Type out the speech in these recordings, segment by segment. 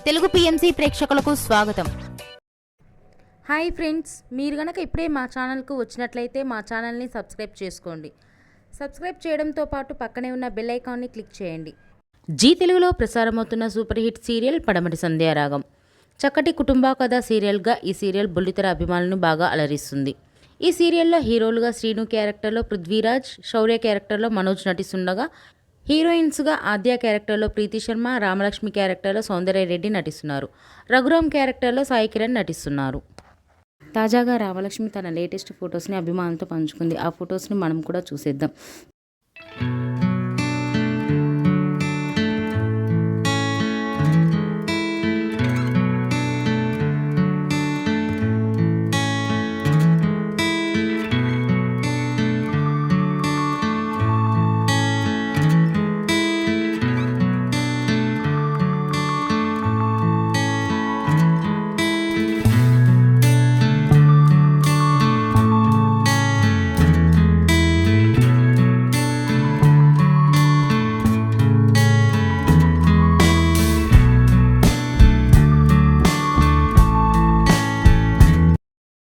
Telugu PMC ప్రేక్షకులకు స్వాగతం. Hi friends, మీరు గనక ఇప్పుడే మా ఛానల్కు వచ్చినట్లయితే మా ఛానల్ని సబ్స్క్రైబ్ చేసుకోండి. సబ్స్క్రైబ్ చేయడంతో పాటు పక్కనే ఉన్న బెల్ ఐకాన్ని క్లిక్ చేయండి. జీ తెలుగులో ప్రసారమవుతున్న సూపర్ హిట్ సీరియల్ పడమటి సంధ్యారాగం. చక్కటి కుటుంబ కథ సీరియల్గా ఈ సీరియల్ బుల్లితెర అభిమానులను బాగా అలరిస్తుంది. ఈ సీరియల్లో హీరోలుగా శ్రీను క్యారెక్టర్లో పృథ్వీరాజ్, శౌర్య క్యారెక్టర్లో మనోజ్ నటిస్తుండగా హీరోయిన్స్గా ఆద్య క్యారెక్టర్లో ప్రీతి శర్మ, రామలక్ష్మి క్యారెక్టర్లో సౌందర్య రెడ్డి నటిస్తున్నారు. రఘురామ్ క్యారెక్టర్లో సాయి కిరణ్ నటిస్తున్నారు. తాజాగా రామలక్ష్మి తన లేటెస్ట్ ఫొటోస్ని అభిమానులతో పంచుకుంది. ఆ ఫొటోస్ని మనం కూడా చూసేద్దాం.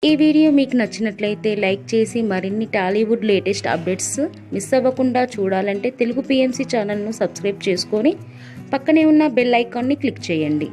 ఈ వీడియో మీకు నచ్చినట్లయితే లైక్ చేసి మరిన్ని టాలీవుడ్ లేటెస్ట్ అప్డేట్స్ మిస్ అవ్వకుండా చూడాలంటే తెలుగు పిఎంసి ఛానల్ను సబ్స్క్రైబ్ చేసుకొని పక్కనే ఉన్న బెల్ ఐకాన్ని క్లిక్ చేయండి.